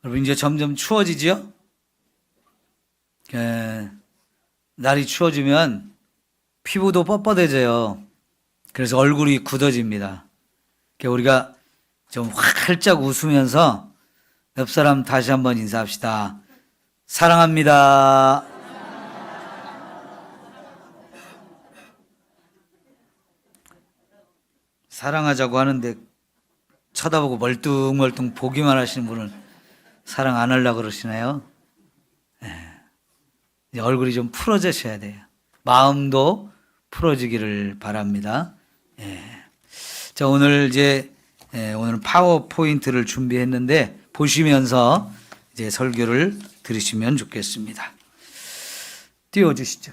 여러분 이제 점점 추워지죠? 날이 추워지면 피부도 뻣뻣해져요. 그래서 얼굴이 굳어집니다. 우리가 좀 활짝 웃으면서 옆 사람 다시 한번 인사합시다. 사랑합니다. 사랑하자고 하는데 쳐다보고 멀뚱멀뚱 보기만 하시는 분은 사랑 안 하려고 그러시나요? 이제 얼굴이 좀 풀어지셔야 돼요. 마음도 풀어지기를 바랍니다. 자, 오늘 오늘 파워포인트를 준비했는데 보시면서 이제 설교를 들으시면 좋겠습니다. 띄워주시죠.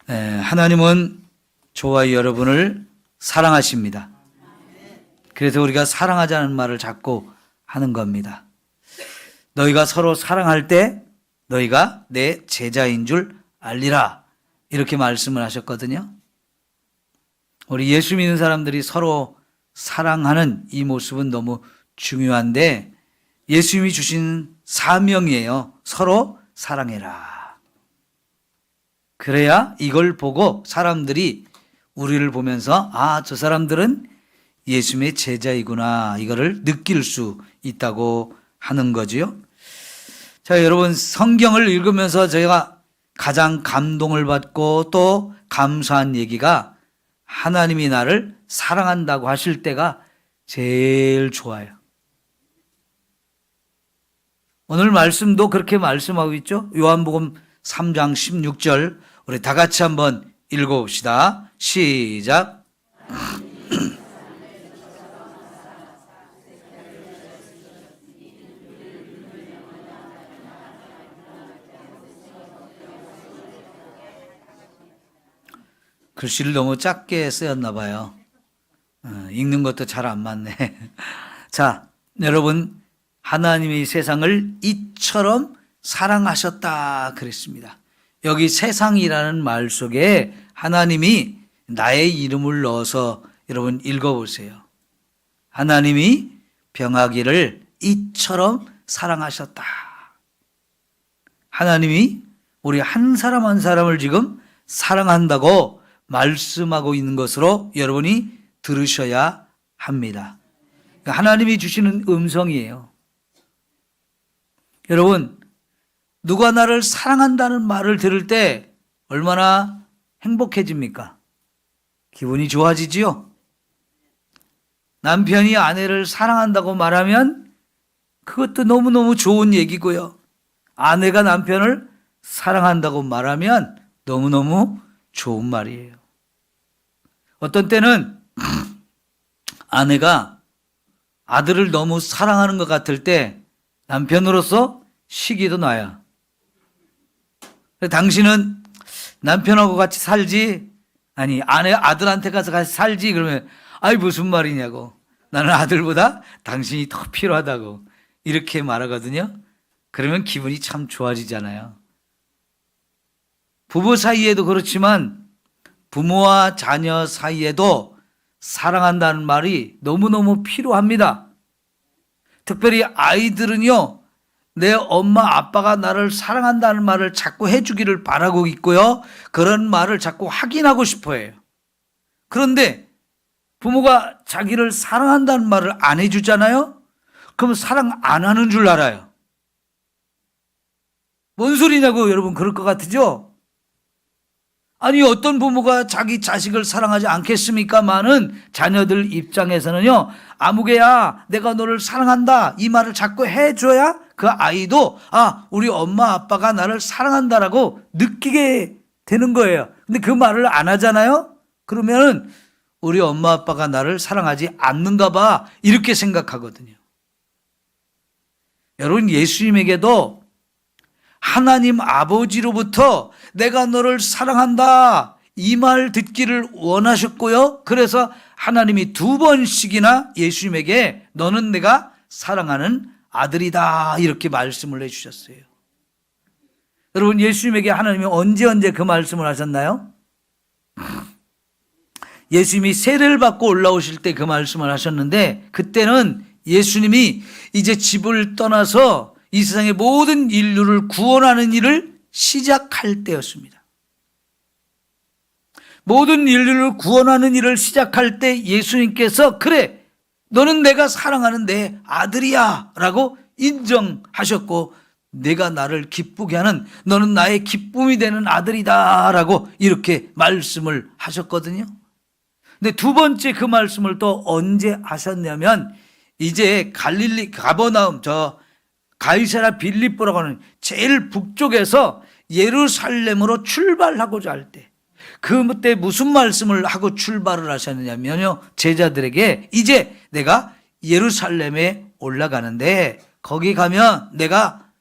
하나님은 저와 여러분을 사랑하십니다. 그래서 우리가 사랑하자는 말을 자꾸 하는 겁니다. 너희가 서로 사랑할 때 너희가 내 제자인 줄 알리라, 이렇게 말씀을 하셨거든요. 우리 예수 믿는 사람들이 서로 사랑하는 이 모습은 너무 중요한데 예수님이 주신 사명이에요. 서로 사랑해라. 그래야 이걸 보고 사람들이 우리를 보면서 저 사람들은 예수님의 제자이구나, 이거를 느낄 수 있다고 하는 거지요. 자, 여러분, 성경을 읽으면서 제가 가장 감동을 받고 또 감사한 얘기가 하나님이 나를 사랑한다고 하실 때가 제일 좋아요. 오늘 말씀도 그렇게 말씀하고 있죠. 요한복음 3장 16절 우리 다 같이 한번 읽어봅시다. 시작. 글씨를 너무 작게 쓰였나 봐요. 읽는 것도 잘 안 맞네. 자, 여러분, 하나님이 세상을 이처럼 사랑하셨다 그랬습니다. 여기 세상이라는 말 속에 하나님이 나의 이름을 넣어서 여러분 읽어보세요. 하나님이 병아기를 이처럼 사랑하셨다. 하나님이 우리 한 사람 한 사람을 지금 사랑한다고 말씀하고 있는 것으로 여러분이 들으셔야 합니다. 하나님이 주시는 음성이에요. 여러분, 누가 나를 사랑한다는 말을 들을 때 얼마나 행복해집니까? 기분이 좋아지지요? 남편이 아내를 사랑한다고 말하면 그것도 너무너무 좋은 얘기고요. 아내가 남편을 사랑한다고 말하면 너무너무 좋은 말이에요. 어떤 때는 아내가 아들을 너무 사랑하는 것 같을 때 남편으로서 시기도 나요. 당신은 남편하고 같이 살지? 아니, 아들한테 가서 같이 살지? 그러면 무슨 말이냐고. 나는 아들보다 당신이 더 필요하다고 이렇게 말하거든요. 그러면 기분이 참 좋아지잖아요. 부부 사이에도 그렇지만 부모와 자녀 사이에도 사랑한다는 말이 너무너무 필요합니다. 특별히 아이들은요, 내 엄마 아빠가 나를 사랑한다는 말을 자꾸 해주기를 바라고 있고요, 그런 말을 자꾸 확인하고 싶어 해요. 그런데 부모가 자기를 사랑한다는 말을 안 해주잖아요? 그럼 사랑 안 하는 줄 알아요. 뭔 소리냐고 여러분 그럴 것 같으죠? 아니, 어떤 부모가 자기 자식을 사랑하지 않겠습니까마는 자녀들 입장에서는요, 아무개야 내가 너를 사랑한다 이 말을 자꾸 해줘야 그 아이도 우리 엄마 아빠가 나를 사랑한다라고 느끼게 되는 거예요. 근데 그 말을 안 하잖아요? 그러면은 우리 엄마 아빠가 나를 사랑하지 않는가 봐 이렇게 생각하거든요. 여러분, 예수님에게도 하나님 아버지로부터 내가 너를 사랑한다 이 말 듣기를 원하셨고요. 그래서 하나님이 2번씩이나 예수님에게 너는 내가 사랑하는 아들이다 이렇게 말씀을 해주셨어요. 여러분, 예수님에게 하나님이 언제 그 말씀을 하셨나요? 예수님이 세례를 받고 올라오실 때 그 말씀을 하셨는데 그때는 예수님이 이제 집을 떠나서 이 세상의 모든 인류를 구원하는 일을 시작할 때였습니다. 모든 인류를 구원하는 일을 시작할 때 예수님께서 그래, 너는 내가 사랑하는 내 아들이야 라고 인정하셨고, 내가 나를 기쁘게 하는, 너는 나의 기쁨이 되는 아들이다 라고 이렇게 말씀을 하셨거든요. 근데 두 번째 그 말씀을 또 언제 하셨냐면, 이제 갈릴리 가버나움, 저 가이사랴 빌립보라고 하는 제일 북쪽에서 예루살렘으로 출발하고자 할 때, 그때 무슨 말씀을 하고 출발을 하셨느냐면요, 제자들에게 이제 내가 예루살렘에 올라가는데 거기 가면 내가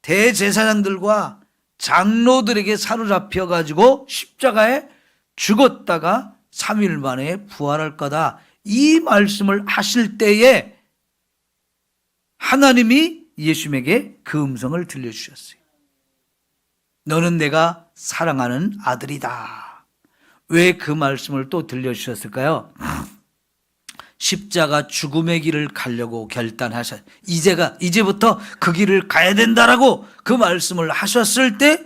대제사장들과 장로들에게 사로잡혀 가지고 십자가에 죽었다가 3일 만에 부활할 거다, 이 말씀을 하실 때에 하나님이 예수님에게 그 음성을 들려주셨어요. 너는 내가 사랑하는 아들이다. 왜 그 말씀을 또 들려주셨을까요? 십자가 죽음의 길을 가려고 결단하셨, 이제부터 그 길을 가야 된다라고 그 말씀을 하셨을 때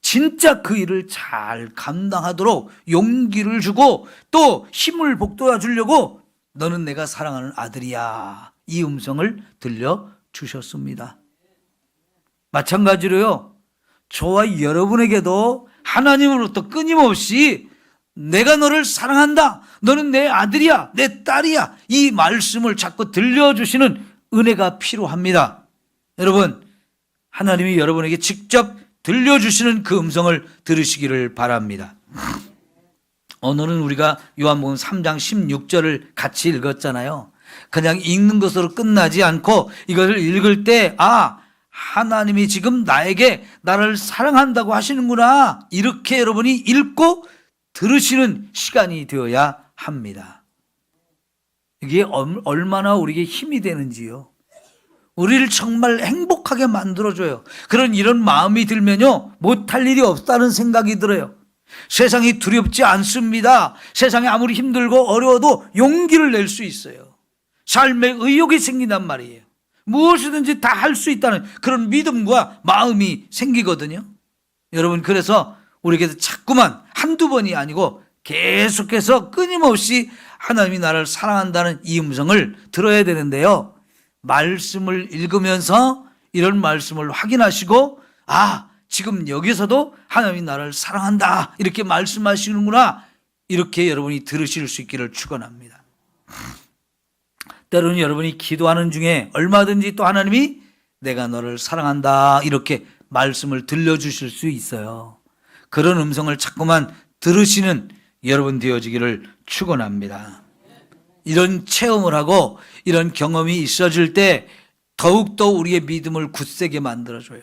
진짜 그 일을 잘 감당하도록 용기를 주고 또 힘을 북돋아 주려고 너는 내가 사랑하는 아들이야, 이 음성을 들려주셨습니다. 마찬가지로요, 저와 여러분에게도 하나님으로부터 끊임없이 내가 너를 사랑한다, 너는 내 아들이야, 내 딸이야, 이 말씀을 자꾸 들려주시는 은혜가 필요합니다. 여러분, 하나님이 여러분에게 직접 들려주시는 그 음성을 들으시기를 바랍니다. 오늘은 우리가 요한복음 3장 16절을 같이 읽었잖아요. 그냥 읽는 것으로 끝나지 않고 이것을 읽을 때 하나님이 지금 나에게 나를 사랑한다고 하시는구나, 이렇게 여러분이 읽고 들으시는 시간이 되어야 합니다. 이게 얼마나 우리에게 힘이 되는지요. 우리를 정말 행복하게 만들어줘요. 이런 마음이 들면요, 못할 일이 없다는 생각이 들어요. 세상이 두렵지 않습니다. 세상이 아무리 힘들고 어려워도 용기를 낼 수 있어요. 삶에 의욕이 생긴단 말이에요. 무엇이든지 다 할 수 있다는 그런 믿음과 마음이 생기거든요. 여러분, 그래서 우리에게도 자꾸만 한두 번이 아니고 계속해서 끊임없이 하나님이 나를 사랑한다는 이 음성을 들어야 되는데요, 말씀을 읽으면서 이런 말씀을 확인하시고 지금 여기서도 하나님이 나를 사랑한다, 이렇게 말씀하시는구나, 이렇게 여러분이 들으실 수 있기를 축원합니다. 때로는 여러분이 기도하는 중에 얼마든지 또 하나님이 내가 너를 사랑한다, 이렇게 말씀을 들려주실 수 있어요. 그런 음성을 자꾸만 들으시는 여러분 되어지기를 축원합니다. 이런 체험을 하고 이런 경험이 있어질 때 더욱더 우리의 믿음을 굳세게 만들어줘요.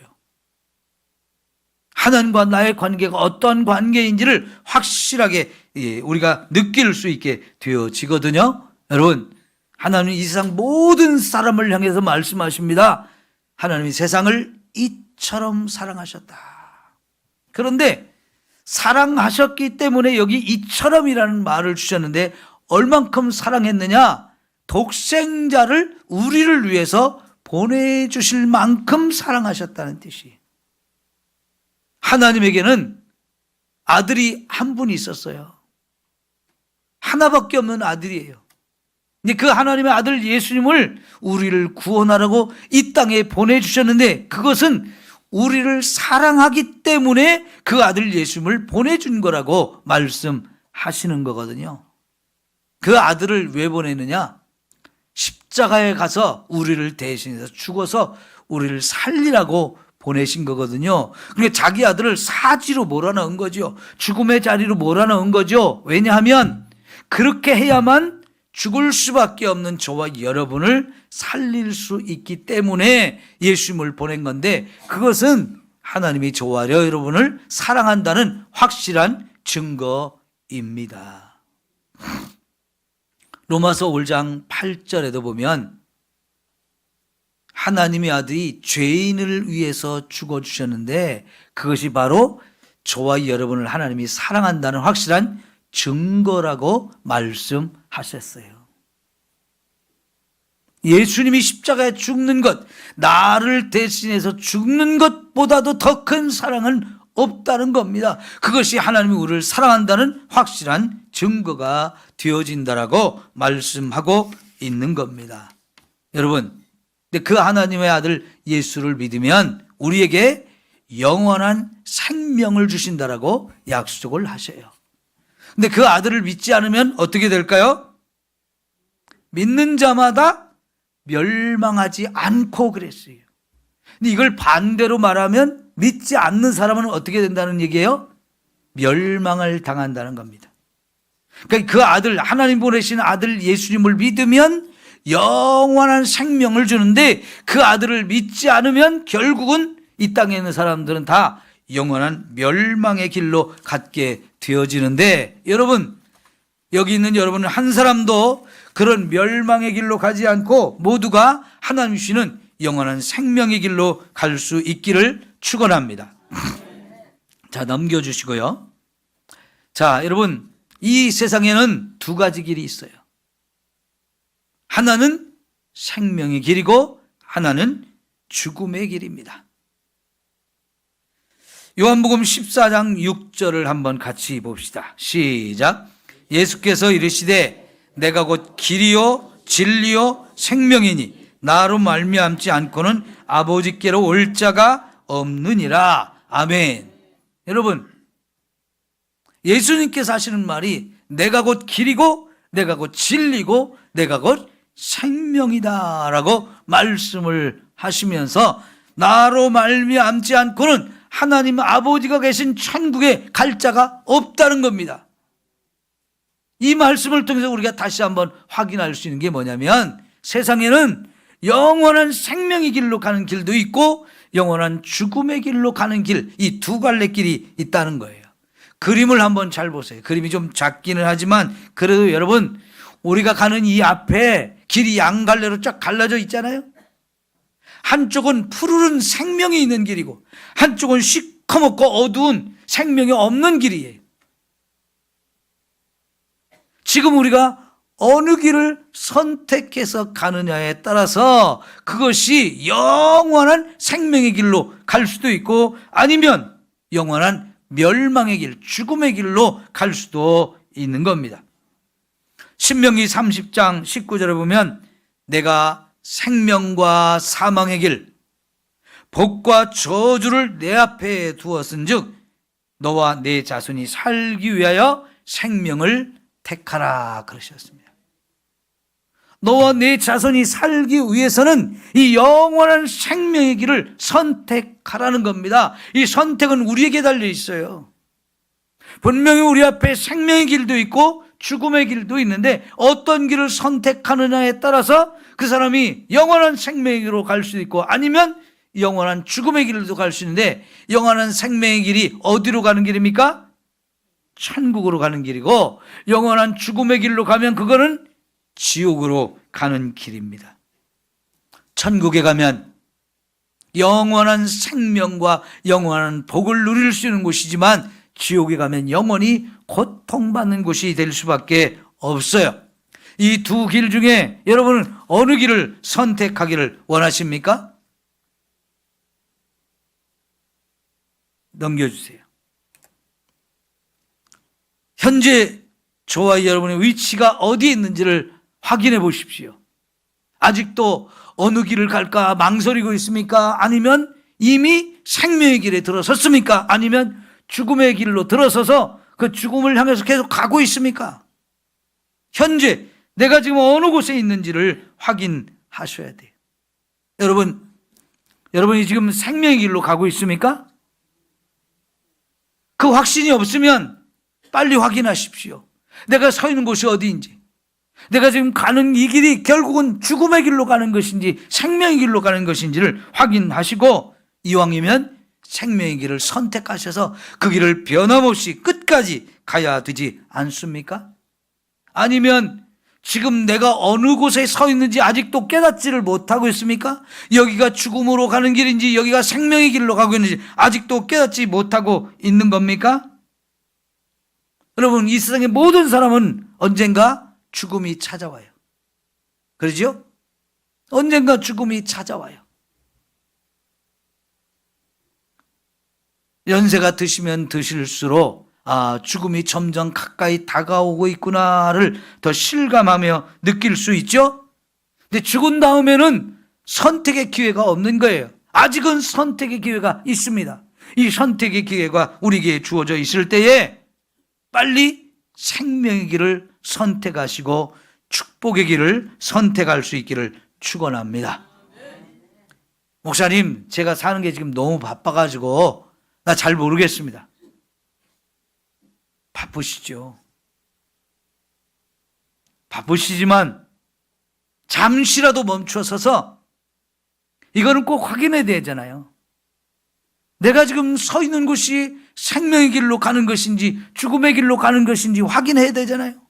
하나님과 나의 관계가 어떤 관계인지를 확실하게 우리가 느낄 수 있게 되어지거든요. 여러분, 하나님은 이 세상 모든 사람을 향해서 말씀하십니다. 하나님이 세상을 이처럼 사랑하셨다. 그런데 사랑하셨기 때문에 여기 이처럼이라는 말을 주셨는데, 얼만큼 사랑했느냐? 독생자를 우리를 위해서 보내주실 만큼 사랑하셨다는 뜻이에요. 하나님에게는 아들이 한 분이 있었어요. 하나밖에 없는 아들이에요. 근데 그 하나님의 아들 예수님을 우리를 구원하라고 이 땅에 보내주셨는데, 그것은 우리를 사랑하기 때문에 그 아들 예수님을 보내준 거라고 말씀하시는 거거든요. 그 아들을 왜 보내느냐? 십자가에 가서 우리를 대신해서 죽어서 우리를 살리라고 보내신 거거든요. 그러니까 자기 아들을 사지로 몰아넣은 거죠. 죽음의 자리로 몰아넣은 거죠. 왜냐하면 그렇게 해야만 죽을 수밖에 없는 저와 여러분을 살릴 수 있기 때문에 예수님을 보낸 건데, 그것은 하나님이 저와 여러분을 사랑한다는 확실한 증거입니다. 로마서 5장 8절에도 보면 하나님의 아들이 죄인을 위해서 죽어주셨는데, 그것이 바로 저와 여러분을 하나님이 사랑한다는 확실한 증거라고 말씀하셨어요. 예수님이 십자가에 죽는 것, 나를 대신해서 죽는 것보다도 더 큰 사랑은 없다는 겁니다. 그것이 하나님이 우리를 사랑한다는 확실한 증거가 되어진다라고 말씀하고 있는 겁니다. 여러분, 근데 그 하나님의 아들 예수를 믿으면 우리에게 영원한 생명을 주신다라고 약속을 하셔요. 근데 그 아들을 믿지 않으면 어떻게 될까요? 믿는 자마다 멸망하지 않고 그랬어요. 근데 이걸 반대로 말하면 믿지 않는 사람은 어떻게 된다는 얘기예요? 멸망을 당한다는 겁니다. 그러니까 그 아들, 하나님 보내신 아들 예수님을 믿으면 영원한 생명을 주는데 그 아들을 믿지 않으면 결국은 이 땅에 있는 사람들은 다 영원한 멸망의 길로 갖게 되어지는데, 여러분, 여기 있는 여러분 한 사람도 그런 멸망의 길로 가지 않고 모두가 하나님 주시는 영원한 생명의 길로 갈 수 있기를 축원합니다. 자, 넘겨주시고요. 자, 여러분, 이 세상에는 두 가지 길이 있어요. 하나는 생명의 길이고 하나는 죽음의 길입니다. 요한복음 14장 6절을 한번 같이 봅시다. 시작. 예수께서 이르시되 내가 곧 길이요 진리요 생명이니 나로 말미암지 않고는 아버지께로 올 자가 없느니라. 아멘. 여러분, 예수님께서 하시는 말이 내가 곧 길이고 내가 곧 진리고 내가 곧 생명이다 라고 말씀을 하시면서 나로 말미암지 않고는 하나님 아버지가 계신 천국에 갈 자가 없다는 겁니다. 이 말씀을 통해서 우리가 다시 한번 확인할 수 있는 게 뭐냐면 세상에는 영원한 생명의 길로 가는 길도 있고 영원한 죽음의 길로 가는 길, 이 두 갈래 길이 있다는 거예요. 그림을 한번 잘 보세요. 그림이 좀 작기는 하지만 그래도 여러분, 우리가 가는 이 앞에 길이 양갈래로 쫙 갈라져 있잖아요. 한쪽은 푸르른 생명이 있는 길이고 한쪽은 시커멓고 어두운 생명이 없는 길이에요. 지금 우리가 어느 길을 선택해서 가느냐에 따라서 그것이 영원한 생명의 길로 갈 수도 있고 아니면 영원한 멸망의 길, 죽음의 길로 갈 수도 있는 겁니다. 신명기 30장 19절에 보면 내가 생명과 사망의 길, 복과 저주를 내 앞에 두었은즉 너와 내 자손이 살기 위하여 생명을 택하라 그러셨습니다. 너와 내 자손이 살기 위해서는 이 영원한 생명의 길을 선택하라는 겁니다. 이 선택은 우리에게 달려 있어요. 분명히 우리 앞에 생명의 길도 있고 죽음의 길도 있는데 어떤 길을 선택하느냐에 따라서 그 사람이 영원한 생명의 길로 갈 수도 있고 아니면 영원한 죽음의 길로 갈 수 있는데, 영원한 생명의 길이 어디로 가는 길입니까? 천국으로 가는 길이고 영원한 죽음의 길로 가면 그거는 지옥으로 가는 길입니다. 천국에 가면 영원한 생명과 영원한 복을 누릴 수 있는 곳이지만 지옥에 가면 영원히 고통받는 곳이 될 수밖에 없어요. 이 두 길 중에 여러분은 어느 길을 선택하기를 원하십니까? 넘겨주세요. 현재 저와 여러분의 위치가 어디에 있는지를 확인해 보십시오. 아직도 어느 길을 갈까 망설이고 있습니까? 아니면 이미 생명의 길에 들어섰습니까? 아니면 죽음의 길로 들어서서 그 죽음을 향해서 계속 가고 있습니까? 현재 내가 지금 어느 곳에 있는지를 확인하셔야 돼요. 여러분이 지금 생명의 길로 가고 있습니까? 그 확신이 없으면 빨리 확인하십시오. 내가 서 있는 곳이 어디인지, 내가 지금 가는 이 길이 결국은 죽음의 길로 가는 것인지 생명의 길로 가는 것인지를 확인하시고 이왕이면 생명의 길을 선택하셔서 그 길을 변함없이 끝까지 가야 되지 않습니까? 아니면 지금 내가 어느 곳에 서 있는지 아직도 깨닫지를 못하고 있습니까? 여기가 죽음으로 가는 길인지 여기가 생명의 길로 가고 있는지 아직도 깨닫지 못하고 있는 겁니까? 여러분, 이 세상의 모든 사람은 언젠가 죽음이 찾아와요. 그러죠? 언젠가 죽음이 찾아와요. 연세가 드시면 드실수록 죽음이 점점 가까이 다가오고 있구나를 더 실감하며 느낄 수 있죠. 근데 죽은 다음에는 선택의 기회가 없는 거예요. 아직은 선택의 기회가 있습니다. 이 선택의 기회가 우리에게 주어져 있을 때에 빨리 생명의 길을 선택하시고 축복의 길을 선택할 수 있기를 축원합니다. 목사님, 제가 사는 게 지금 너무 바빠가지고 나 잘 모르겠습니다. 바쁘시죠. 바쁘시지만 잠시라도 멈춰서서 이거는 꼭 확인해야 되잖아요. 내가 지금 서 있는 곳이 생명의 길로 가는 것인지 죽음의 길로 가는 것인지 확인해야 되잖아요.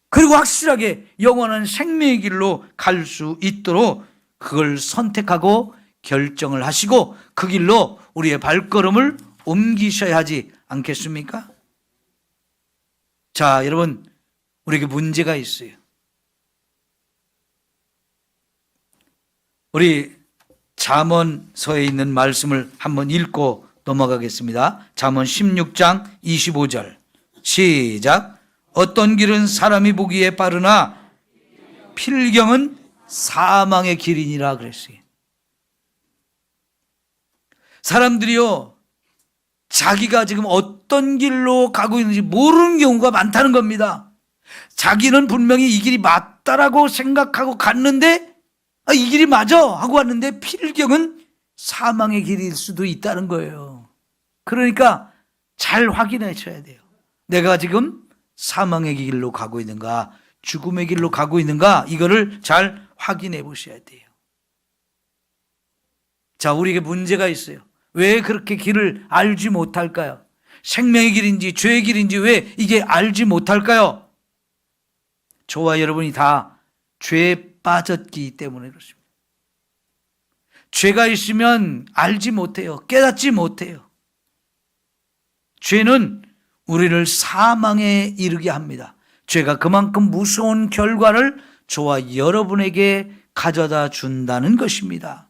그리고 확실하게 영원한 생명의 길로 갈 수 있도록 그걸 선택하고 결정을 하시고 그 길로 우리의 발걸음을 옮기셔야 하지 않겠습니까? 자, 여러분, 우리에게 문제가 있어요. 우리 잠언서에 있는 말씀을 한번 읽고 넘어가겠습니다. 잠언 16장 25절 시작. 어떤 길은 사람이 보기에 빠르나 필경은 사망의 길이니라 그랬어요. 사람들이요, 자기가 지금 어떤 길로 가고 있는지 모르는 경우가 많다는 겁니다. 자기는 분명히 이 길이 맞다라고 생각하고 갔는데 이 길이 맞아 하고 왔는데 필경은 사망의 길일 수도 있다는 거예요. 그러니까 잘 확인하셔야 돼요. 내가 지금 사망의 길로 가고 있는가 죽음의 길로 가고 있는가 이거를 잘 확인해 보셔야 돼요. 자, 우리에게 문제가 있어요. 왜 그렇게 길을 알지 못할까요? 생명의 길인지 죄의 길인지 왜 이게 알지 못할까요? 저와 여러분이 다 죄에 빠졌기 때문에 그렇습니다. 죄가 있으면 알지 못해요. 깨닫지 못해요. 죄는 우리를 사망에 이르게 합니다. 죄가 그만큼 무서운 결과를 저와 여러분에게 가져다 준다는 것입니다.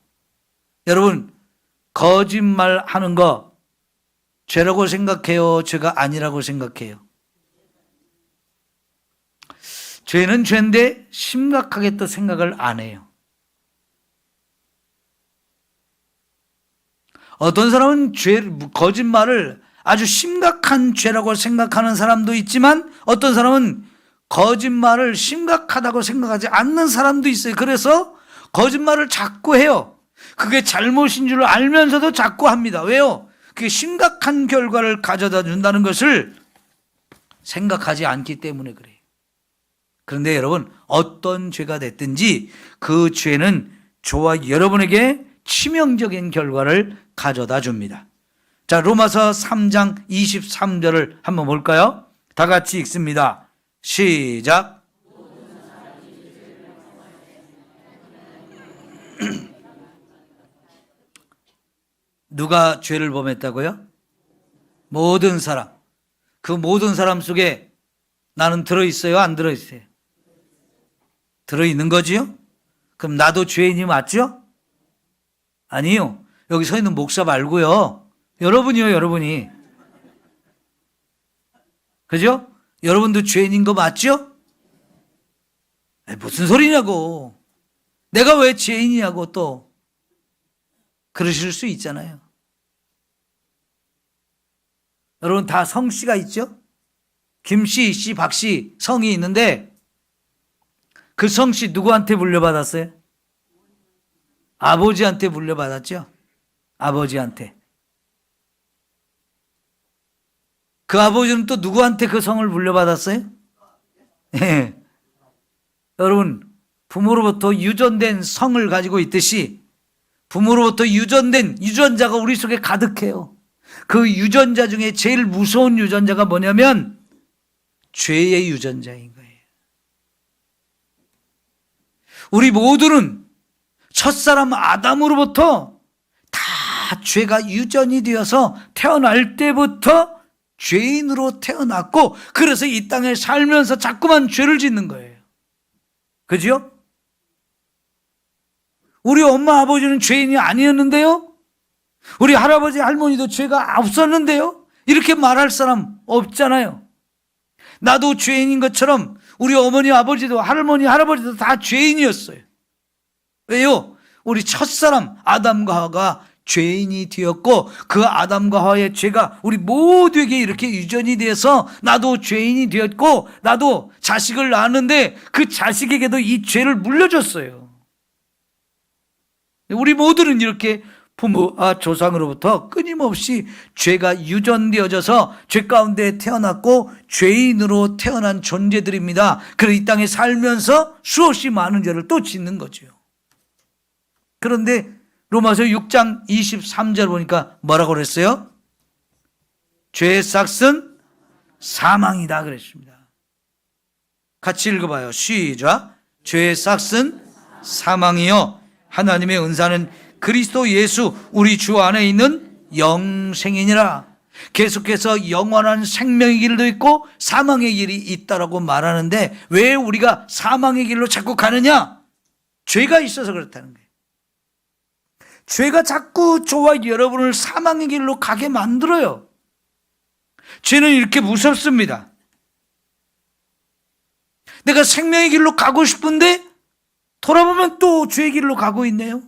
여러분, 거짓말 하는 거 죄라고 생각해요? 죄가 아니라고 생각해요? 죄는 죄인데 심각하게 또 생각을 안 해요. 어떤 사람은 거짓말을 아주 심각한 죄라고 생각하는 사람도 있지만 어떤 사람은 거짓말을 심각하다고 생각하지 않는 사람도 있어요. 그래서 거짓말을 자꾸 해요. 그게 잘못인 줄 알면서도 자꾸 합니다. 왜요? 그게 심각한 결과를 가져다 준다는 것을 생각하지 않기 때문에 그래요. 그런데 여러분, 어떤 죄가 됐든지 그 죄는 저와 여러분에게 치명적인 결과를 가져다 줍니다. 자, 로마서 3장 23절을 한번 볼까요? 다 같이 읽습니다. 시작. 누가 죄를 범했다고요? 모든 사람. 그 모든 사람 속에 나는 들어있어요? 안 들어있어요? 들어있는 거지요? 그럼 나도 죄인이 맞죠? 아니요. 여기 서 있는 목사 말고요. 여러분이요, 여러분이. 그죠? 여러분도 죄인인 거 맞죠? 무슨 소리냐고. 내가 왜 죄인이냐고 또. 그러실 수 있잖아요. 여러분 다 성씨가 있죠? 김씨, 씨, 박씨 성이 있는데 그 성씨 누구한테 물려받았어요? 아버지한테 물려받았죠? 아버지한테. 그 아버지는 또 누구한테 그 성을 물려받았어요? 네. 여러분, 부모로부터 유전된 성을 가지고 있듯이 부모로부터 유전된 유전자가 우리 속에 가득해요. 그 유전자 중에 제일 무서운 유전자가 뭐냐면 죄의 유전자인 거예요. 우리 모두는 첫사람 아담으로부터 다 죄가 유전이 되어서 태어날 때부터 죄인으로 태어났고 그래서 이 땅에 살면서 자꾸만 죄를 짓는 거예요. 그죠? 우리 엄마 아버지는 죄인이 아니었는데요? 우리 할아버지 할머니도 죄가 없었는데요? 이렇게 말할 사람 없잖아요. 나도 죄인인 것처럼 우리 어머니 아버지도 할머니 할아버지도 다 죄인이었어요. 왜요? 우리 첫사람 아담과 하와가 죄인이 되었고 그 아담과 하와의 죄가 우리 모두에게 이렇게 유전이 돼서 나도 죄인이 되었고 나도 자식을 낳았는데 그 자식에게도 이 죄를 물려줬어요. 우리 모두는 이렇게 부모와 조상으로부터 끊임없이 죄가 유전되어져서 죄 가운데 태어났고 죄인으로 태어난 존재들입니다. 그래서 이 땅에 살면서 수없이 많은 죄를 또 짓는 거죠. 그런데 로마서 6장 23절 보니까 뭐라고 그랬어요? 죄의 삭은 사망이다 그랬습니다. 같이 읽어봐요. 시작. 죄의 삭은 사망이요 하나님의 은사는 그리스도 예수 우리 주 안에 있는 영생이니라. 계속해서 영원한 생명의 길도 있고 사망의 길이 있다라고 말하는데 왜 우리가 사망의 길로 자꾸 가느냐? 죄가 있어서 그렇다는 거예요. 죄가 자꾸 저와 여러분을 사망의 길로 가게 만들어요. 죄는 이렇게 무섭습니다. 내가 생명의 길로 가고 싶은데 돌아보면 또 죄의 길로 가고 있네요.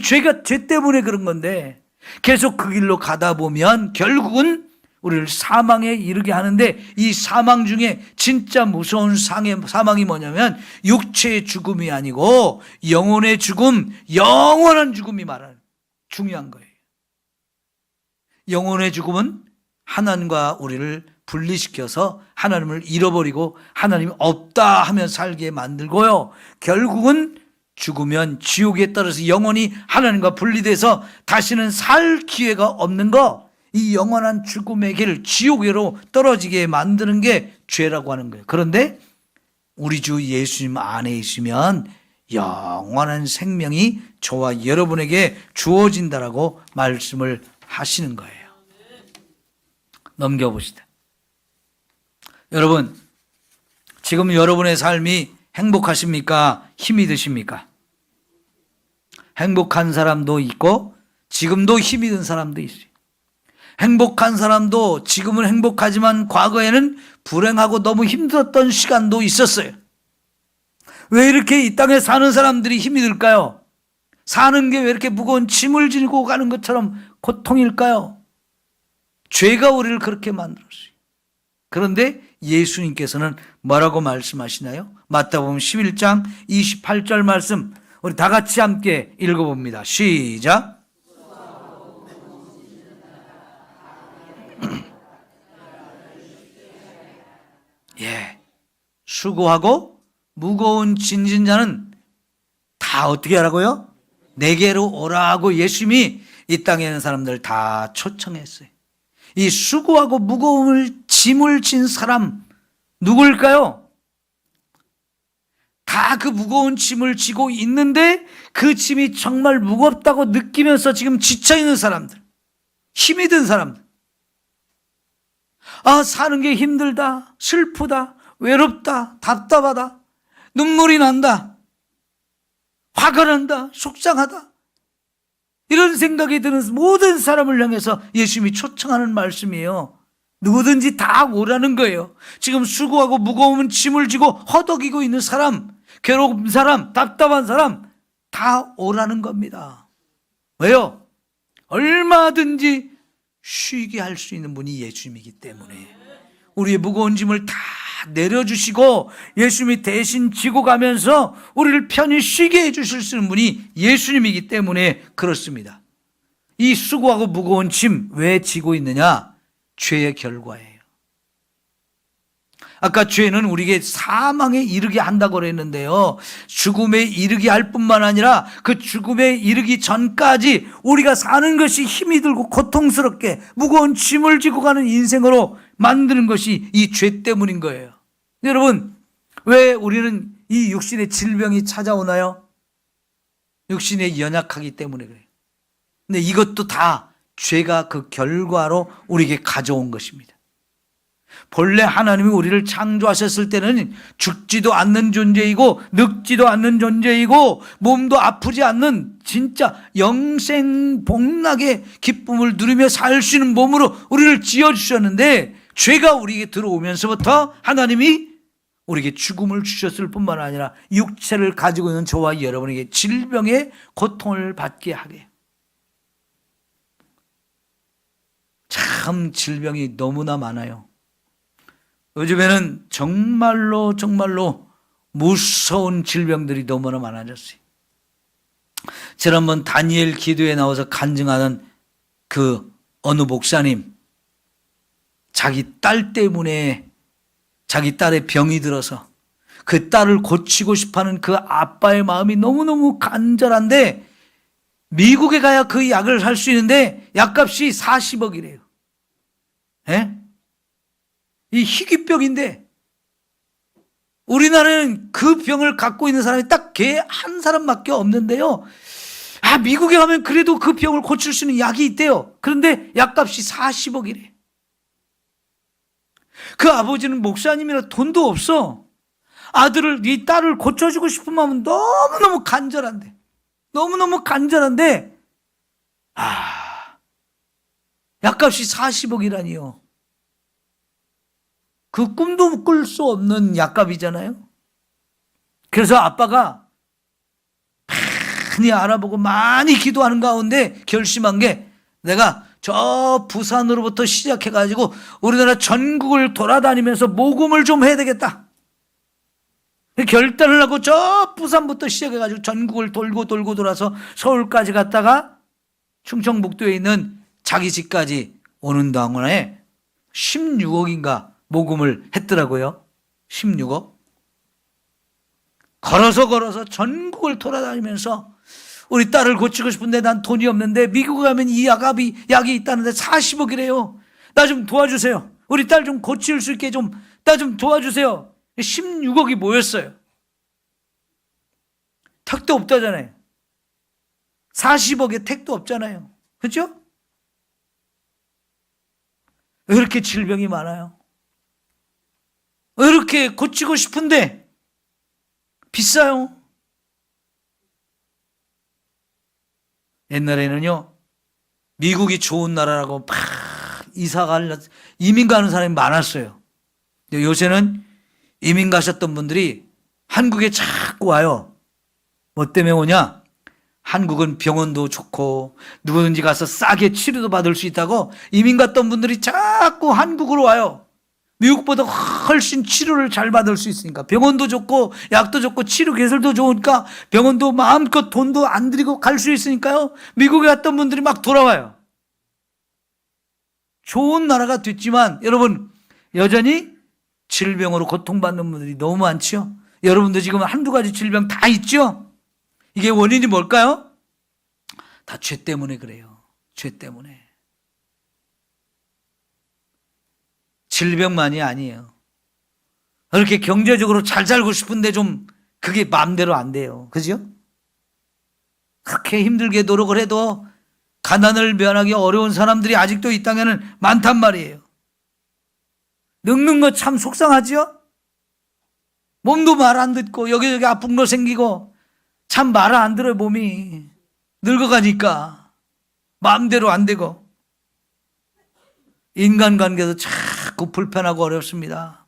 죄가 죄 때문에 그런 건데 계속 그 길로 가다 보면 결국은 우리를 사망에 이르게 하는데 이 사망 중에 진짜 무서운 사망이 뭐냐면 육체의 죽음이 아니고 영혼의 죽음, 영원한 죽음이 말하는 중요한 거예요. 영혼의 죽음은 하나님과 우리를 분리시켜서 하나님을 잃어버리고 하나님이 없다 하면 살게 만들고요. 결국은 죽으면 지옥에 떨어져서 영원히 하나님과 분리돼서 다시는 살 기회가 없는 거, 이 영원한 죽음의 길, 지옥으로 떨어지게 만드는 게 죄라고 하는 거예요. 그런데 우리 주 예수님 안에 있으면 영원한 생명이 저와 여러분에게 주어진다라고 말씀을 하시는 거예요. 넘겨봅시다. 여러분, 지금 여러분의 삶이 행복하십니까? 힘이 드십니까? 행복한 사람도 있고 지금도 힘이 든 사람도 있어요. 행복한 사람도 지금은 행복하지만 과거에는 불행하고 너무 힘들었던 시간도 있었어요. 왜 이렇게 이 땅에 사는 사람들이 힘이 들까요? 사는 게 왜 이렇게 무거운 짐을 지고 가는 것처럼 고통일까요? 죄가 우리를 그렇게 만들었어요. 그런데 예수님께서는 뭐라고 말씀하시나요? 마태복음 11장 28절 말씀 우리 다 같이 함께 읽어봅니다. 시작. 예, 수고하고 무거운 짐진 자는 다 어떻게 하라고요? 내게로 오라고 예수님이 이 땅에 있는 사람들 다 초청했어요. 이 수고하고 무거운 짐을 진 사람 누굴까요? 다 그 무거운 짐을 지고 있는데 그 짐이 정말 무겁다고 느끼면서 지금 지쳐있는 사람들, 힘이 든 사람들. 아, 사는 게 힘들다, 슬프다, 외롭다, 답답하다, 눈물이 난다, 화가 난다, 속상하다, 이런 생각이 드는 모든 사람을 향해서 예수님이 초청하는 말씀이에요. 누구든지 다 오라는 거예요. 지금 수고하고 무거운 짐을 지고 허덕이고 있는 사람, 괴로운 사람, 답답한 사람 다 오라는 겁니다. 왜요? 얼마든지 쉬게 할 수 있는 분이 예수님이기 때문에 우리의 무거운 짐을 다 내려주시고 예수님이 대신 지고 가면서 우리를 편히 쉬게 해주실 수 있는 분이 예수님이기 때문에 그렇습니다. 이 수고하고 무거운 짐 왜 지고 있느냐? 죄의 결과예요. 아까 죄는 우리에게 사망에 이르게 한다고 그랬는데요, 죽음에 이르게 할 뿐만 아니라 그 죽음에 이르기 전까지 우리가 사는 것이 힘이 들고 고통스럽게 무거운 짐을 지고 가는 인생으로 만드는 것이 이 죄 때문인 거예요. 여러분, 왜 우리는 이 육신의 질병이 찾아오나요? 육신에 연약하기 때문에 그래요. 근데 이것도 다 죄가 그 결과로 우리에게 가져온 것입니다. 본래 하나님이 우리를 창조하셨을 때는 죽지도 않는 존재이고 늙지도 않는 존재이고 몸도 아프지 않는 진짜 영생복락의 기쁨을 누리며 살 수 있는 몸으로 우리를 지어주셨는데, 죄가 우리에게 들어오면서부터 하나님이 우리에게 죽음을 주셨을 뿐만 아니라 육체를 가지고 있는 저와 여러분에게 질병의 고통을 받게 하게. 참 질병이 너무나 많아요. 요즘에는 정말로 무서운 질병들이 너무나 많아졌어요. 지난번 다니엘 기도에 나와서 간증하는 그 어느 목사님, 자기 딸 때문에 자기 딸의 병이 들어서 그 딸을 고치고 싶어하는 그 아빠의 마음이 너무너무 간절한데, 미국에 가야 그 약을 살 수 있는데 약값이 40억이래요. 예? 이 희귀병인데, 우리나라는 그 병을 갖고 있는 사람이 딱 걔 한 사람밖에 없는데요. 미국에 가면 그래도 그 병을 고칠 수 있는 약이 있대요. 그런데 약값이 40억이래. 그 아버지는 목사님이라 돈도 없어. 아들을, 이 딸을 고쳐주고 싶은 마음은 너무너무 간절한데, 약값이 40억이라니요. 그 꿈도 꿀 수 없는 약값이잖아요. 그래서 아빠가 많이 알아보고 많이 기도하는 가운데 결심한 게, 내가 저 부산으로부터 시작해가지고 우리나라 전국을 돌아다니면서 모금을 좀 해야 되겠다. 결단을 하고 저 부산부터 시작해가지고 전국을 돌고 돌아서 서울까지 갔다가 충청북도에 있는 자기 집까지 오는 동안에 16억인가 모금을 했더라고요. 16억. 걸어서 전국을 돌아다니면서 우리 딸을 고치고 싶은데 난 돈이 없는데, 미국에 가면 이 약이 있다는데 40억이래요. 나 좀 도와주세요. 우리 딸 좀 고칠 수 있게 나 좀 도와주세요. 16억이 모였어요. 택도 없다잖아요. 40억에 택도 없잖아요. 그렇죠? 왜 이렇게 질병이 많아요? 왜 이렇게 고치고 싶은데 비싸요? 옛날에는요, 미국이 좋은 나라라고 막 이민 가는 사람이 많았어요. 요새는 이민 가셨던 분들이 한국에 자꾸 와요. 뭐 때문에 오냐? 한국은 병원도 좋고 누구든지 가서 싸게 치료도 받을 수 있다고 이민 갔던 분들이 자꾸 한국으로 와요. 미국보다 훨씬 치료를 잘 받을 수 있으니까. 병원도 좋고 약도 좋고 치료 기술도 좋으니까 병원도 마음껏 돈도 안 들이고 갈 수 있으니까요. 미국에 갔던 분들이 막 돌아와요. 좋은 나라가 됐지만 여러분, 여전히 질병으로 고통받는 분들이 너무 많죠. 여러분도 지금 한두 가지 질병 다 있죠. 이게 원인이 뭘까요? 다 죄 때문에 그래요. 죄 때문에. 질병만이 아니에요. 그렇게 경제적으로 잘 살고 싶은데 좀 그게 마음대로 안 돼요. 그죠? 그렇게 힘들게 노력을 해도 가난을 면하기 어려운 사람들이 아직도 이 땅에는 많단 말이에요. 늙는 거 참 속상하죠? 몸도 말 안 듣고 여기저기 아픈 거 생기고 참 말을 안 들어요. 몸이 늙어가니까 마음대로 안 되고, 인간관계도 자꾸 불편하고 어렵습니다.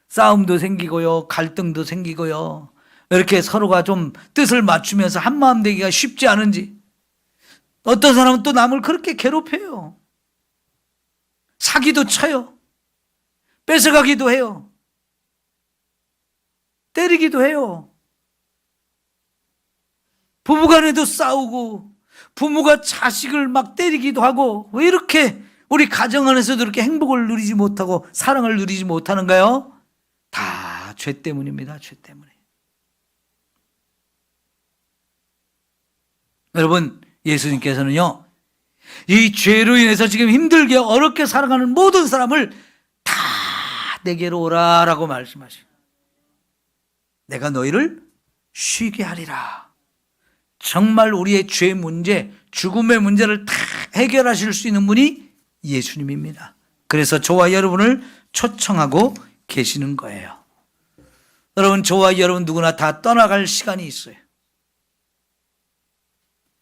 싸움도 생기고요, 갈등도 생기고요. 이렇게 서로가 좀 뜻을 맞추면서 한마음 되기가 쉽지 않은지, 어떤 사람은 또 남을 그렇게 괴롭혀요. 사기도 쳐요. 뺏어가기도 해요. 때리기도 해요. 부부간에도 싸우고 부모가 자식을 막 때리기도 하고, 왜 이렇게 우리 가정 안에서도 이렇게 행복을 누리지 못하고 사랑을 누리지 못하는가요? 다 죄 때문입니다. 죄 때문에. 여러분, 예수님께서는요, 이 죄로 인해서 지금 힘들게 어렵게 살아가는 모든 사람을 다 내게로 오라라고 말씀하시고, 내가 너희를 쉬게 하리라. 정말 우리의 죄 문제, 죽음의 문제를 다 해결하실 수 있는 분이 예수님입니다. 그래서 저와 여러분을 초청하고 계시는 거예요. 여러분, 저와 여러분 누구나 다 떠나갈 시간이 있어요.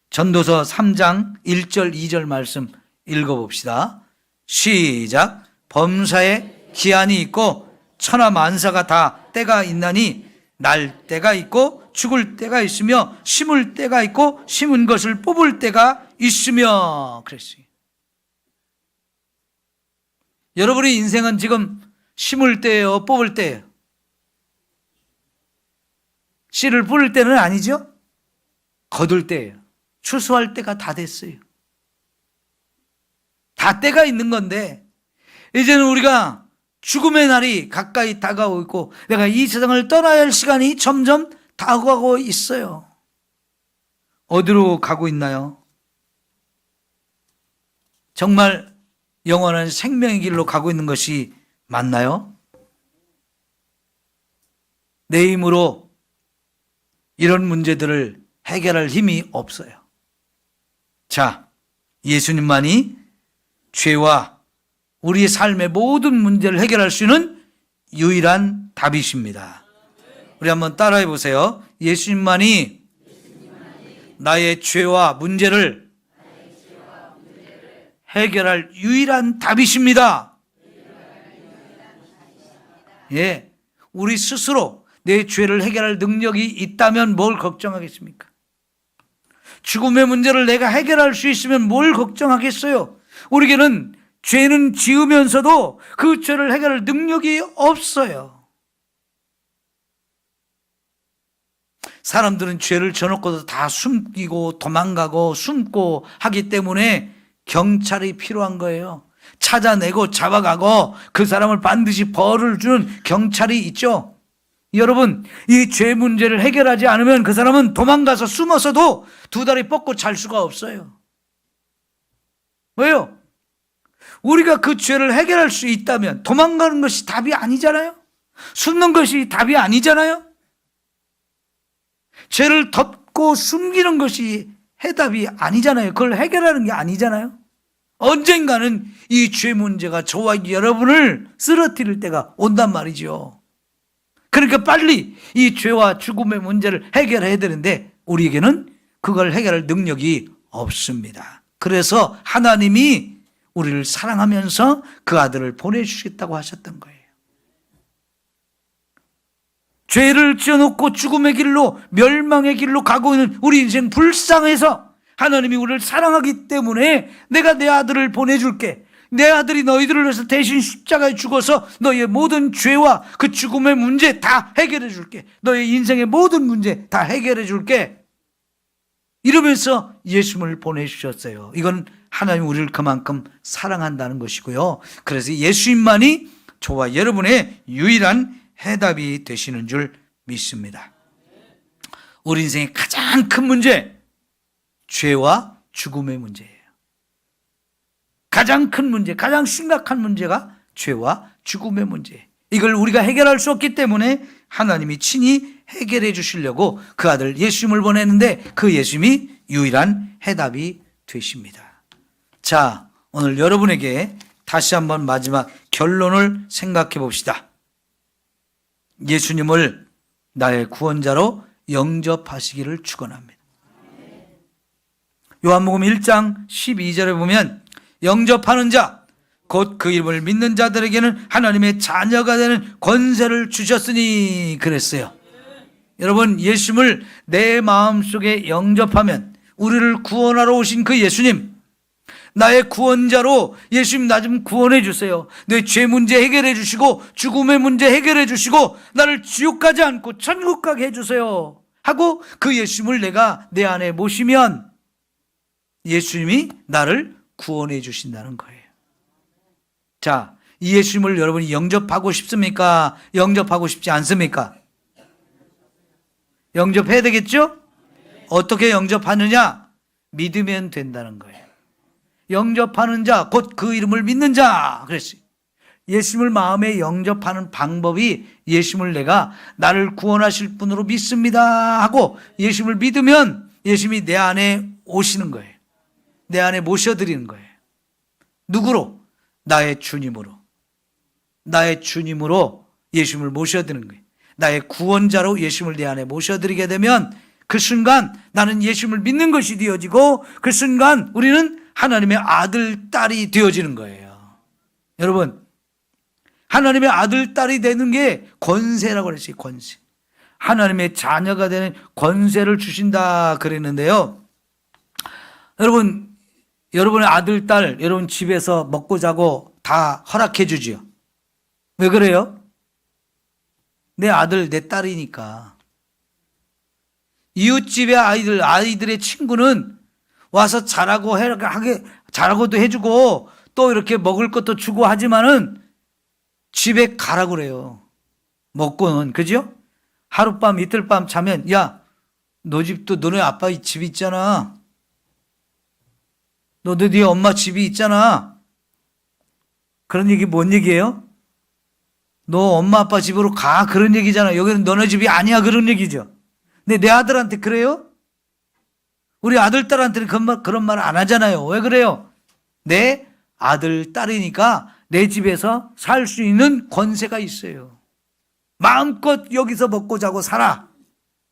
전도서 3장 1절 2절 말씀 읽어봅시다. 시작. 범사에 기한이 있고 천하 만사가 다 때가 있나니 날 때가 있고 죽을 때가 있으며 심을 때가 있고 심은 것을 뽑을 때가 있으며 그랬어요. 여러분의 인생은 지금 심을 때예요, 뽑을 때예요? 씨를 뿌릴 때는 아니죠? 거둘 때예요. 추수할 때가 다 됐어요. 다 때가 있는 건데 이제는 우리가 죽음의 날이 가까이 다가오고 있고 내가 이 세상을 떠나야 할 시간이 점점 다가오고 있어요. 어디로 가고 있나요? 정말 영원한 생명의 길로 가고 있는 것이 맞나요? 내 힘으로 이런 문제들을 해결할 힘이 없어요. 자, 예수님만이 죄와 우리의 삶의 모든 문제를 해결할 수 있는 유일한 답이십니다. 우리 한번 따라해 보세요. 예수님만이 나의 죄와 문제를 해결할 유일한 답이십니다. 예, 우리 스스로 내 죄를 해결할 능력이 있다면 뭘 걱정하겠습니까? 죽음의 문제를 내가 해결할 수 있으면 뭘 걱정하겠어요? 우리에게는 죄는 지으면서도 그 죄를 해결할 능력이 없어요. 사람들은 죄를 져놓고도 다 숨기고 도망가고 숨고 하기 때문에 경찰이 필요한 거예요. 찾아내고 잡아가고 그 사람을 반드시 벌을 주는 경찰이 있죠. 여러분, 이 죄 문제를 해결하지 않으면 그 사람은 도망가서 숨어서도 두 다리 뻗고 잘 수가 없어요. 왜요? 우리가 그 죄를 해결할 수 있다면 도망가는 것이 답이 아니잖아요. 숨는 것이 답이 아니잖아요. 죄를 덮고 숨기는 것이 해답이 아니잖아요. 그걸 해결하는 게 아니잖아요. 언젠가는 이 죄 문제가 저와 여러분을 쓰러뜨릴 때가 온단 말이죠. 그러니까 빨리 이 죄와 죽음의 문제를 해결해야 되는데 우리에게는 그걸 해결할 능력이 없습니다. 그래서 하나님이 우리를 사랑하면서 그 아들을 보내주시겠다고 하셨던 거예요. 죄를 지어놓고 죽음의 길로 멸망의 길로 가고 있는 우리 인생 불쌍해서 하나님이 우리를 사랑하기 때문에 내가 내 아들을 보내줄게. 내 아들이 너희들을 위해서 대신 십자가에 죽어서 너희의 모든 죄와 그 죽음의 문제 다 해결해 줄게. 너희 인생의 모든 문제 다 해결해 줄게. 이러면서 예수님을 보내주셨어요. 이건 하나님 우리를 그만큼 사랑한다는 것이고요. 그래서 예수님만이 저와 여러분의 유일한 해답이 되시는 줄 믿습니다. 우리 인생의 가장 큰 문제, 죄와 죽음의 문제예요. 가장 큰 문제, 가장 심각한 문제가 죄와 죽음의 문제예요. 이걸 우리가 해결할 수 없기 때문에 하나님이 친히 해결해 주시려고 그 아들 예수님을 보냈는데 그 예수님이 유일한 해답이 되십니다. 자, 오늘 여러분에게 다시 한번 마지막 결론을 생각해 봅시다. 예수님을 나의 구원자로 영접하시기를 축원합니다. 요한복음 1장 12절에 보면 영접하는 자, 곧 그 이름을 믿는 자들에게는 하나님의 자녀가 되는 권세를 주셨으니 그랬어요. 여러분, 예수님을 내 마음속에 영접하면 우리를 구원하러 오신 그 예수님, 나의 구원자로 예수님 나 좀 구원해 주세요. 내 죄 문제 해결해 주시고 죽음의 문제 해결해 주시고 나를 지옥 가지 않고 천국 가게 해 주세요 하고 그 예수님을 내가 내 안에 모시면 예수님이 나를 구원해 주신다는 거예요. 자, 이 예수님을 여러분이 영접하고 싶습니까? 영접하고 싶지 않습니까? 영접해야 되겠죠? 어떻게 영접하느냐? 믿으면 된다는 거예요. 영접하는 자, 곧 그 이름을 믿는 자 그랬어요. 예수님을 마음에 영접하는 방법이 예수님을 내가 나를 구원하실 분으로 믿습니다 하고 예수님을 믿으면 예수님이 내 안에 오시는 거예요. 내 안에 모셔드리는 거예요. 누구로? 나의 주님으로 예수님을 모셔드리는 거예요. 나의 구원자로 예수님을 내 안에 모셔드리게 되면 그 순간 나는 예수님을 믿는 것이 되어지고 그 순간 우리는 하나님의 아들, 딸이 되어지는 거예요. 여러분, 하나님의 아들, 딸이 되는 게 권세라고 그랬어요. 권세. 하나님의 자녀가 되는 권세를 주신다 그랬는데요. 여러분, 여러분의 아들, 딸, 여러분 집에서 먹고 자고 다 허락해 주지요. 왜 그래요? 내 아들, 내 딸이니까. 이웃집의 아이들의 친구는 와서 자라고도 해주고 또 이렇게 먹을 것도 주고 하지만은 집에 가라고 그래요. 먹고는, 그죠? 하룻밤, 이틀밤 자면, 야, 너 집도 너네 아빠 집 있잖아. 너도 네 엄마 집이 있잖아. 그런 얘기 뭔 얘기예요? 너 엄마 아빠 집으로 가. 그런 얘기잖아. 여기는 너네 집이 아니야. 그런 얘기죠. 근데 내 아들한테 그래요? 우리 아들, 딸한테는 그런 말 안 하잖아요. 왜 그래요? 내 아들, 딸이니까 내 집에서 살 수 있는 권세가 있어요. 마음껏 여기서 먹고 자고 살아.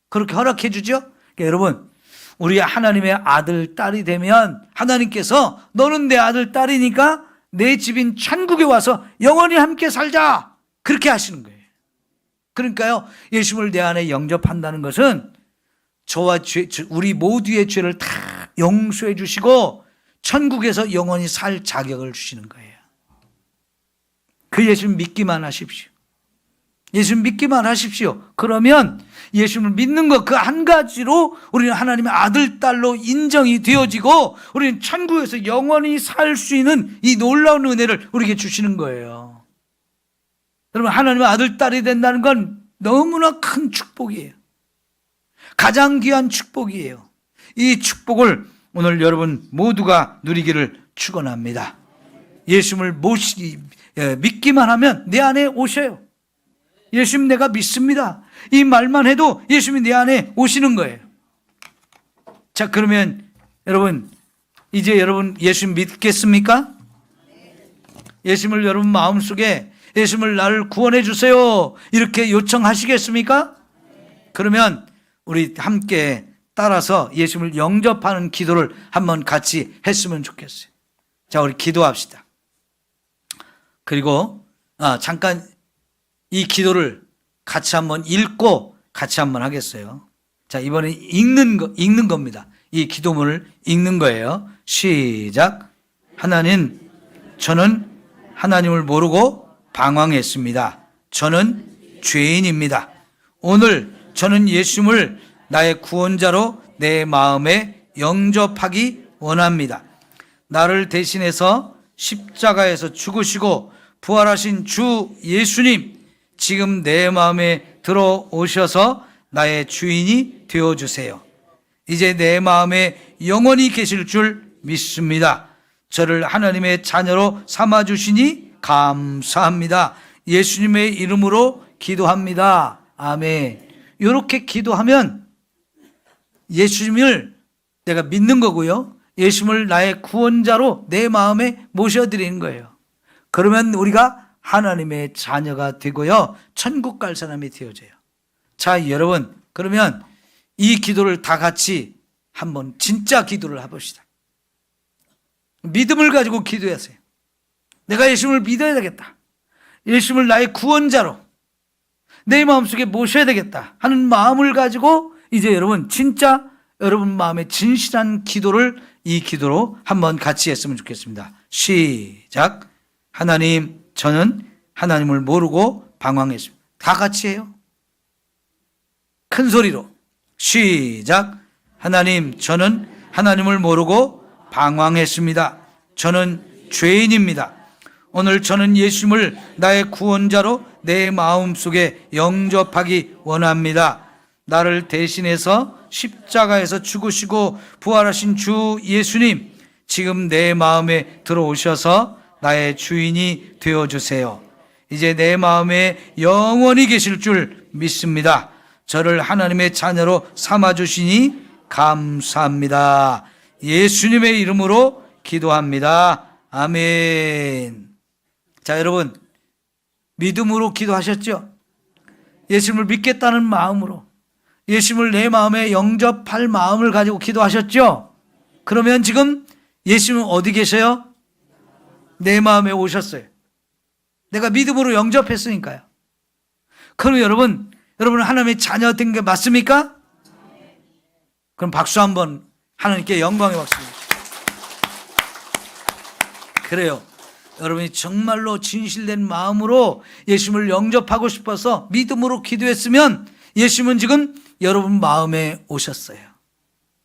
그렇게 허락해 주죠? 그러니까 여러분, 우리 하나님의 아들, 딸이 되면 하나님께서 너는 내 아들, 딸이니까 내 집인 천국에 와서 영원히 함께 살자. 그렇게 하시는 거예요. 그러니까요, 예수님을 내 안에 영접한다는 것은 저와 우리 모두의 죄를 다 용서해 주시고 천국에서 영원히 살 자격을 주시는 거예요. 그 예수님 믿기만 하십시오. 예수님 믿기만 하십시오. 그러면 예수님을 믿는 것 그 한 가지로 우리는 하나님의 아들, 딸로 인정이 되어지고 우리는 천국에서 영원히 살 수 있는 이 놀라운 은혜를 우리에게 주시는 거예요. 여러분, 하나님의 아들, 딸이 된다는 건 너무나 큰 축복이에요. 가장 귀한 축복이에요. 이 축복을 오늘 여러분 모두가 누리기를 축원합니다. 예수님을 믿기만 하면 내 안에 오셔요. 예수님 내가 믿습니다. 이 말만 해도 예수님이 내 안에 오시는 거예요. 자, 그러면 여러분, 이제 여러분 예수님 믿겠습니까? 예수님을 여러분 마음속에 예수님을 나를 구원해 주세요. 이렇게 요청하시겠습니까? 그러면 우리 함께 따라서 예수님을 영접하는 기도를 한번 같이 했으면 좋겠어요. 자, 우리 기도합시다. 그리고 잠깐 이 기도를 같이 한번 읽고 같이 한번 하겠어요. 자, 이번에 읽는 겁니다. 이 기도문을 읽는 거예요. 시작. 하나님, 저는 하나님을 모르고 방황했습니다. 저는 죄인입니다. 오늘 저는 예수님을 나의 구원자로 내 마음에 영접하기 원합니다. 나를 대신해서 십자가에서 죽으시고 부활하신 주 예수님, 지금 내 마음에 들어오셔서 나의 주인이 되어주세요. 이제 내 마음에 영원히 계실 줄 믿습니다. 저를 하나님의 자녀로 삼아주시니 감사합니다. 예수님의 이름으로 기도합니다. 아멘. 이렇게 기도하면 예수님을 내가 믿는 거고요. 예수님을 나의 구원자로 내 마음에 모셔드리는 거예요. 그러면 우리가 하나님의 자녀가 되고요. 천국 갈 사람이 되어져요. 자, 여러분, 그러면 이 기도를 다 같이 한번 진짜 기도를 해봅시다. 믿음을 가지고 기도하세요. 내가 예수님을 믿어야 되겠다. 예수님을 나의 구원자로 내 마음속에 모셔야 되겠다 하는 마음을 가지고 이제 여러분 진짜 여러분 마음에 진실한 기도를 이 기도로 한번 같이 했으면 좋겠습니다. 시작. 하나님, 저는 하나님을 모르고 방황했습니다. 다 같이 해요. 큰 소리로 시작. 하나님, 저는 하나님을 모르고 방황했습니다. 저는 죄인입니다. 오늘 저는 예수님을 나의 구원자로 내 마음속에 영접하기 원합니다. 나를 대신해서 십자가에서 죽으시고 부활하신 주 예수님, 지금 내 마음에 들어오셔서 나의 주인이 되어주세요. 이제 내 마음에 영원히 계실 줄 믿습니다. 저를 하나님의 자녀로 삼아주시니 감사합니다. 예수님의 이름으로 기도합니다. 아멘. 자, 여러분, 믿음으로 기도하셨죠? 예수님을 믿겠다는 마음으로, 예수님을 내 마음에 영접할 마음을 가지고 기도하셨죠? 그러면 지금 예수님은 어디 계세요? 내 마음에 오셨어요. 내가 믿음으로 영접했으니까요. 그럼 여러분은 하나님의 자녀 된 게 맞습니까? 그럼 박수 한번, 하나님께 영광의 박수. 그래요. 여러분이 정말로 진실된 마음으로 예수님을 영접하고 싶어서 믿음으로 기도했으면 예수님은 지금 여러분 마음에 오셨어요.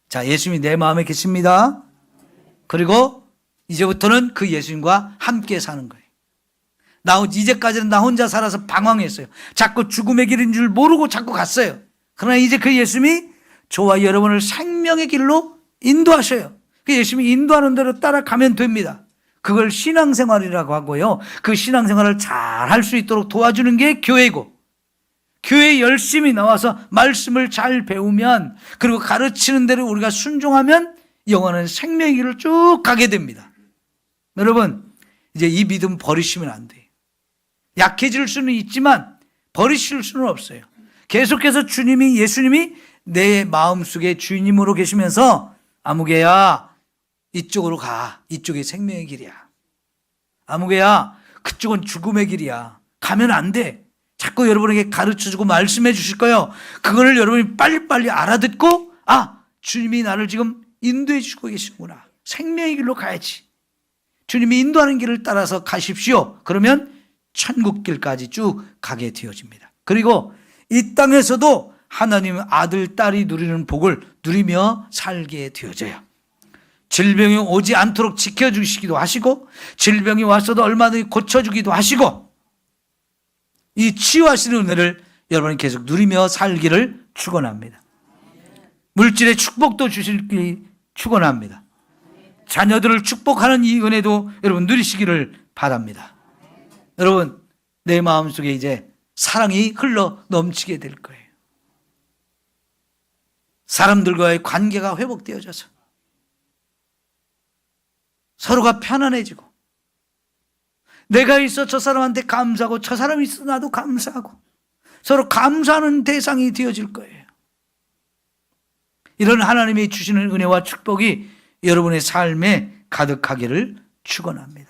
자, 예수님이 내 마음에 계십니다. 그리고 이제부터는 그 예수님과 함께 사는 거예요. 이제까지는 나 혼자 살아서 방황했어요. 자꾸 죽음의 길인 줄 모르고 자꾸 갔어요. 그러나 이제 그 예수님이 저와 여러분을 생명의 길로 인도하셔요. 그 예수님이 인도하는 대로 따라가면 됩니다. 그걸 신앙생활이라고 하고요. 그 신앙생활을 잘 할 수 있도록 도와주는 게 교회고, 교회에 열심히 나와서 말씀을 잘 배우면, 그리고 가르치는 대로 우리가 순종하면 영원한 생명의 길을 쭉 가게 됩니다. 여러분, 이제 이 믿음 버리시면 안 돼요. 약해질 수는 있지만 버리실 수는 없어요. 계속해서 예수님이 내 마음속에 주님으로 계시면서 아무개야, 이쪽으로 가. 이쪽이 생명의 길이야. 아무개야, 그쪽은 죽음의 길이야. 가면 안 돼. 자꾸 여러분에게 가르쳐주고 말씀해 주실 거예요. 그거를 여러분이 빨리빨리 알아듣고, 주님이 나를 지금 인도해 주고 계시구나. 생명의 길로 가야지. 주님이 인도하는 길을 따라서 가십시오. 그러면 천국 길까지 쭉 가게 되어집니다. 그리고 이 땅에서도 하나님의 아들, 딸이 누리는 복을 누리며 살게 되어져요. 질병이 오지 않도록 지켜주시기도 하시고, 질병이 왔어도 얼마든지 고쳐주기도 하시고, 이 치유하시는 은혜를 여러분이 계속 누리며 살기를 축원합니다. 물질의 축복도 주시길 축원합니다. 자녀들을 축복하는 이 은혜도 여러분 누리시기를 바랍니다. 여러분, 내 마음속에 이제 사랑이 흘러 넘치게 될 거예요. 사람들과의 관계가 회복되어져서 서로가 편안해지고, 내가 있어 저 사람한테 감사하고 저 사람이 있어 나도 감사하고, 서로 감사하는 대상이 되어질 거예요. 이런 하나님이 주시는 은혜와 축복이 여러분의 삶에 가득하기를 축원합니다.